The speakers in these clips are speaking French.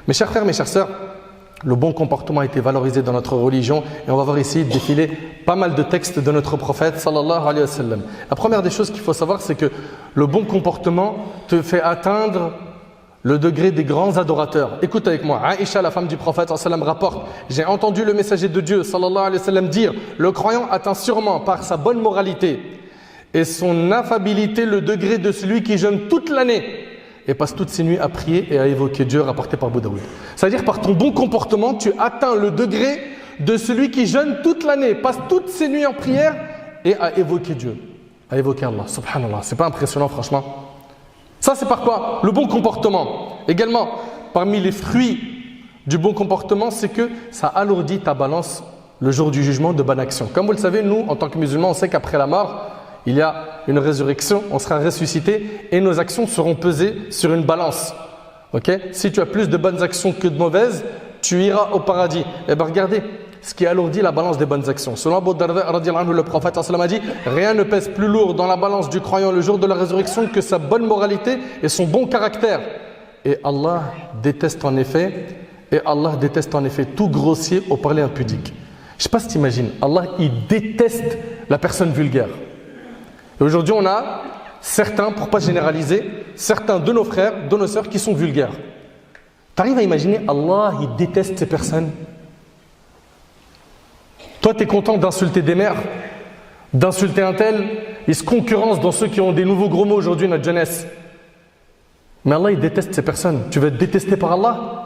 Mes chers frères, mes chères sœurs, le bon comportement a été valorisé dans notre religion et on va voir ici défiler pas mal de textes de notre prophète sallallahu alayhi wa sallam. La première des choses qu'il faut savoir, c'est que le bon comportement te fait atteindre le degré des grands adorateurs. Écoute avec moi, Aïcha, la femme du prophète sallallahu alayhi wa sallam, rapporte: j'ai entendu le messager de Dieu sallallahu alayhi wa sallam dire: le croyant atteint sûrement par sa bonne moralité et son affabilité le degré de celui qui jeûne toute l'année et passe toutes ses nuits à prier et à évoquer Dieu, rapporté par Abu Daoud. C'est-à-dire, par ton bon comportement, tu atteins le degré de celui qui jeûne toute l'année, passe toutes ses nuits en prière et à évoquer Dieu, à évoquer Allah. Subhanallah, c'est pas impressionnant franchement? Ça, c'est par quoi? Le bon comportement. Également, parmi les fruits du bon comportement, c'est que ça alourdit ta balance le jour du jugement de bonne action. Comme vous le savez, nous, en tant que musulmans, on sait qu'après la mort, il y a une résurrection, on sera ressuscité et nos actions seront pesées sur une balance. Okay? Si tu as plus de bonnes actions que de mauvaises, tu iras au paradis. Et bien regardez ce qui alourdit la balance des bonnes actions. Selon Abu Darda, le prophète a dit: rien ne pèse plus lourd dans la balance du croyant le jour de la résurrection que sa bonne moralité et son bon caractère. Et Allah déteste en effet tout grossier au parler impudique. Je ne sais pas si tu imagines, Allah il déteste la personne vulgaire. Et aujourd'hui, on a certains, pour ne pas généraliser, certains de nos frères, de nos sœurs qui sont vulgaires. Tu arrives à imaginer, Allah, il déteste ces personnes. Toi, tu es content d'insulter des mères, d'insulter un tel, il se concurrence dans ceux qui ont des nouveaux gros mots aujourd'hui, notre jeunesse. Mais Allah, il déteste ces personnes. Tu veux être détesté par Allah?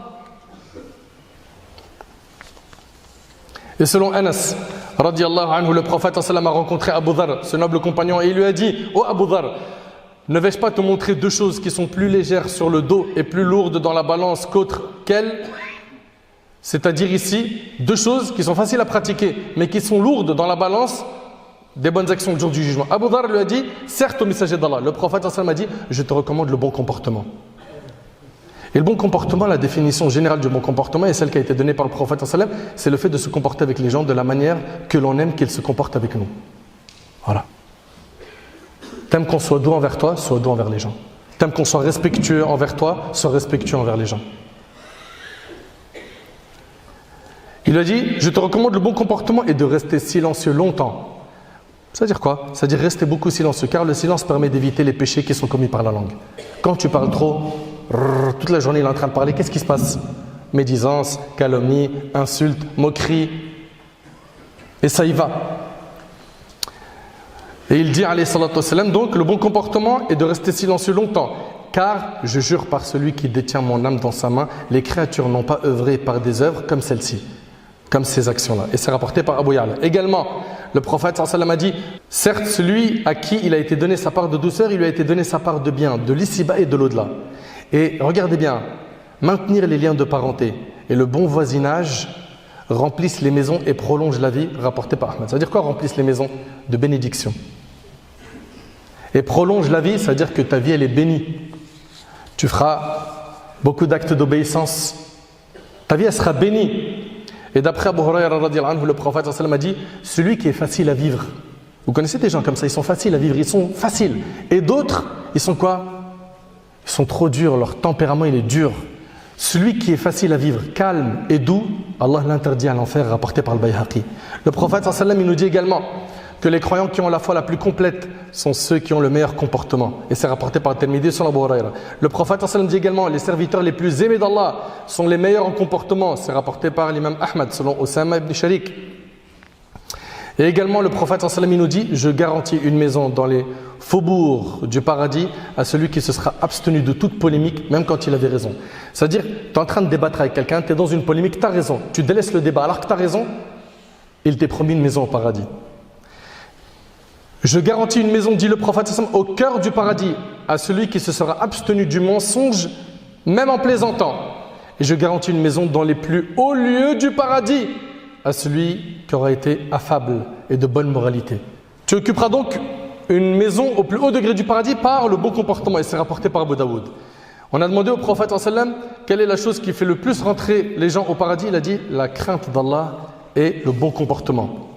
Et selon Anas, radiyallahu anhu, le prophète a rencontré Abu Dhar, ce noble compagnon, et il lui a dit: oh Abu Dhar, ne vais-je pas te montrer deux choses qui sont plus légères sur le dos et plus lourdes dans la balance qu'autres qu'elles? C'est-à-dire ici, deux choses qui sont faciles à pratiquer, mais qui sont lourdes dans la balance des bonnes actions le jour du jugement. Abu Dhar lui a dit: certes, au messager d'Allah, le prophète a dit: je te recommande le bon comportement. Et le bon comportement, la définition générale du bon comportement est celle qui a été donnée par le prophète, c'est le fait de se comporter avec les gens de la manière que l'on aime qu'ils se comportent avec nous. Voilà. T'aimes qu'on soit doux envers toi, sois doux envers les gens. T'aimes qu'on soit respectueux envers toi, sois respectueux envers les gens. Il a dit: je te recommande le bon comportement et de rester silencieux longtemps. Ça veut dire quoi? Ça veut dire rester beaucoup silencieux, car le silence permet d'éviter les péchés qui sont commis par la langue. Quand tu parles trop, toute la journée il est en train de parler, qu'est-ce qui se passe? Médisance, calomnie, insulte, moquerie. Et ça y va. Et il dit alayhi salatu wassalam, donc le bon comportement est de rester silencieux longtemps. Car je jure par celui qui détient mon âme dans sa main, les créatures n'ont pas œuvré par des œuvres comme celle-ci, comme ces actions-là. Et c'est rapporté par Abu Ya'la. Également, le prophète sallallahu alayhi wa sallam a dit: certes, celui à qui il a été donné sa part de douceur, il lui a été donné sa part de bien, de l'ici-bas et de l'au-delà. Et regardez bien, maintenir les liens de parenté et le bon voisinage remplissent les maisons et prolongent la vie, rapporté par Ahmed. Ça veut dire quoi, remplissent les maisons? De bénédiction. Et prolonge la vie, ça veut dire que ta vie elle est bénie. Tu feras beaucoup d'actes d'obéissance. Ta vie elle sera bénie. Et d'après Abu Hurayra radiyallahu anhu, le prophète sallallahu alayhi wa sallam a dit: celui qui est facile à vivre. Vous connaissez des gens comme ça, ils sont faciles à vivre, ils sont faciles. Et d'autres, ils sont quoi? Ils sont trop durs, leur tempérament il est dur. Celui qui est facile à vivre, calme et doux, Allah l'interdit à l'enfer, rapporté par le Bayhaqi. Le prophète sallallahu alayhi wa sallam, il nous dit également que les croyants qui ont la foi la plus complète sont ceux qui ont le meilleur comportement. Et c'est rapporté par Tirmidhi sur Abu Hurayra. Le prophète sallallahu alayhi wa sallam dit également: les serviteurs les plus aimés d'Allah sont les meilleurs en comportement. C'est rapporté par l'imam Ahmad selon Osama ibn Sharik. Et également le prophète sallallahu alayhi wa sallam nous dit: je garantis une maison dans les faubourgs du paradis à celui qui se sera abstenu de toute polémique, même quand il avait raison. C'est-à-dire, tu es en train de débattre avec quelqu'un, tu es dans une polémique, tu as raison. Tu délaisses le débat alors que tu as raison, il t'est promis une maison au paradis. Je garantis une maison, dit le prophète sallallahu alayhi wa sallam, au cœur du paradis à celui qui se sera abstenu du mensonge, même en plaisantant. Et je garantis une maison dans les plus hauts lieux du paradis à celui qui aura été affable et de bonne moralité. Tu occuperas donc une maison au plus haut degré du paradis par le bon comportement. Et c'est rapporté par Abu Daoud. On a demandé au prophète sallallahu alayhi wa sallam quelle est la chose qui fait le plus rentrer les gens au paradis. Il a dit: la crainte d'Allah et le bon comportement.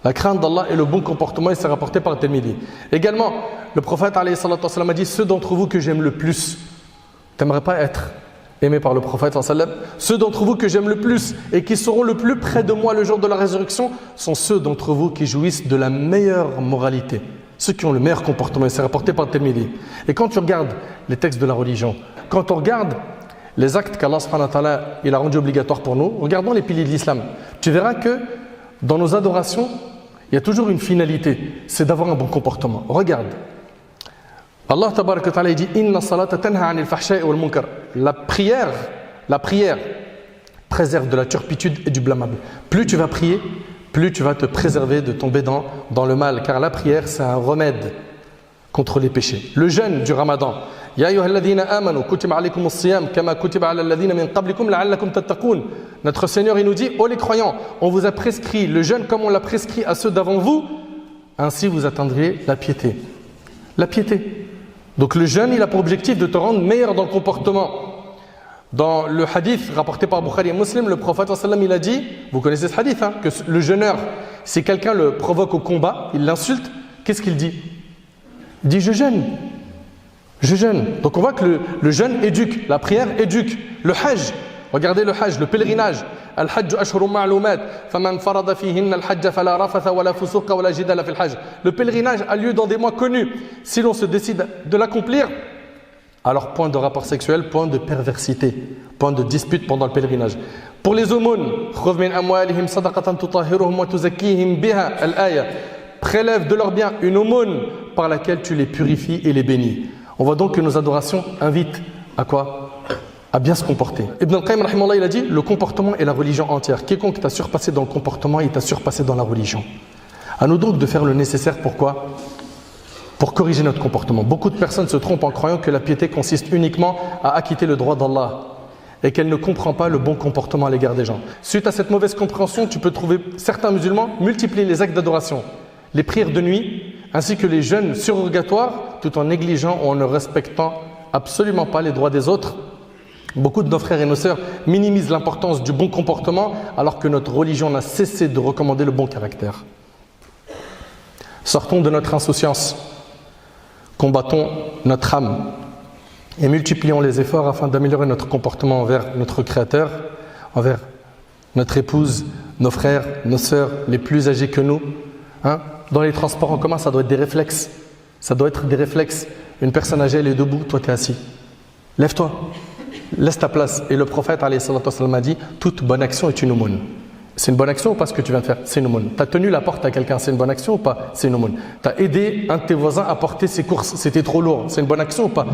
La crainte d'Allah et le bon comportement, et c'est rapporté par Tirmidhi. Également, le prophète alayhi salatu wa sallam a dit: ceux d'entre vous que j'aime le plus, t'aimerais pas être aimés par le prophète sallallahu alayhi wa sallam, ceux d'entre vous que j'aime le plus et qui seront le plus près de moi le jour de la résurrection sont ceux d'entre vous qui jouissent de la meilleure moralité, ceux qui ont le meilleur comportement. Et c'est rapporté par Tirmidhi. Et quand tu regardes les textes de la religion, quand on regarde les actes qu'Allah subhanahu wa ta'ala il a rendus obligatoires pour nous, regardons les piliers de l'islam, tu verras que dans nos adorations, il y a toujours une finalité, c'est d'avoir un bon comportement. Regarde, Allah tabaraka wa ta'ala dit Inna salata tanha 'anil fahsha'i wal munkar. La prière préserve de la turpitude et du blâmable. Plus tu vas prier, plus tu vas te préserver de tomber dans le mal, car la prière c'est un remède contre les péchés. Le jeûne du Ramadan, Ya ayyuhalladhina amanu kutiba alaykumus siyam kama kutiba alal ladhina min qablikum la'allakum tattaqun. Notre Seigneur il nous dit ô les croyants, on vous a prescrit le jeûne comme on l'a prescrit à ceux d'avant vous, ainsi vous atteindrez la piété. La piété. Donc le jeûne, il a pour objectif de te rendre meilleur dans le comportement. Dans le hadith rapporté par Bukhari et Muslim, le prophète sallam il a dit, vous connaissez ce hadith, que le jeûneur, si quelqu'un le provoque au combat, il l'insulte, qu'est-ce qu'il dit? Il dit je jeûne. Je jeûne. Donc on voit que le jeûne éduque, la prière éduque. Le hajj, regardez le hajj, le pèlerinage. Al-hajj ashhurun ma'lumat, faman farada fihinna al-hajj fala rafatha wala fusuqa wala jidala fil hajj. Le pèlerinage a lieu dans des mois connus. Si l'on se décide de l'accomplir, alors point de rapport sexuel, point de perversité, point de dispute pendant le pèlerinage. Pour les aumônes, khudh min amwalihim sadaqatan tutahhiruhum wa tuzakkihim biha al-aya. Prélève de leurs biens une aumône par laquelle tu les purifies et les bénis. On voit donc que nos adorations invitent à quoi? À bien se comporter. Ibn al-Qayyim rahimahullah, il a dit le comportement est la religion entière. Quiconque t'a surpassé dans le comportement, il t'a surpassé dans la religion. À nous donc de faire le nécessaire pourquoi? Pour corriger notre comportement. Beaucoup de personnes se trompent en croyant que la piété consiste uniquement à acquitter le droit d'Allah et qu'elle ne comprend pas le bon comportement à l'égard des gens. Suite à cette mauvaise compréhension, tu peux trouver certains musulmans multiplier les actes d'adoration, les prières de nuit, ainsi que les jeûnes surrogatoires, tout en négligeant ou en ne respectant absolument pas les droits des autres. Beaucoup de nos frères et nos sœurs minimisent l'importance du bon comportement alors que notre religion n'a cessé de recommander le bon caractère. Sortons de notre insouciance, combattons notre âme et multiplions les efforts afin d'améliorer notre comportement envers notre Créateur, envers notre épouse, nos frères, nos sœurs, les plus âgés que nous. Dans les transports en commun, ça doit être des réflexes. Ça doit être des réflexes. Une personne âgée, elle est debout, toi tu es assis. Lève-toi. Laisse ta place. Et le prophète alayhi salatu wassalam a dit toute bonne action est une aumône. C'est une bonne action ou pas ce que tu viens de faire? C'est une aumône. Tu as tenu la porte à quelqu'un, c'est une bonne action ou pas? C'est une aumône. Tu as aidé un de tes voisins à porter ses courses, c'était trop lourd. C'est une bonne action ou pas?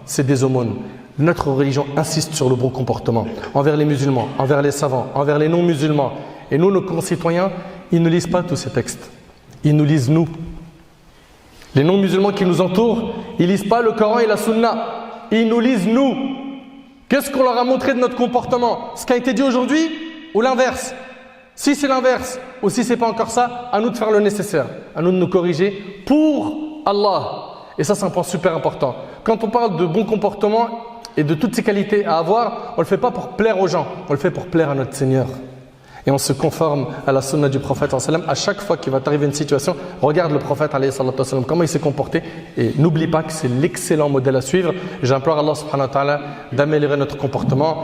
C'est des aumônes. Notre religion insiste sur le bon comportement envers les musulmans, envers les savants, envers les non-musulmans. Et nous, nos concitoyens, ils ne lisent pas tous ces textes. Ils nous lisent nous. Les non-musulmans qui nous entourent, ils ne lisent pas le Coran et la Sunna. Ils nous lisent nous. Qu'est-ce qu'on leur a montré de notre comportement? Ce qui a été dit aujourd'hui ou l'inverse? Si c'est l'inverse ou si ce n'est pas encore ça, à nous de faire le nécessaire. À nous de nous corriger pour Allah. Et ça, c'est un point super important. Quand on parle de bon comportement et de toutes ces qualités à avoir, on ne le fait pas pour plaire aux gens. On le fait pour plaire à notre Seigneur. Et on se conforme à la sunna du prophète à chaque fois qu'il va t'arriver une situation, regarde le prophète comment il s'est comporté et n'oublie pas que c'est l'excellent modèle à suivre. J'implore Allah subhanahu wa ta'ala d'améliorer notre comportement.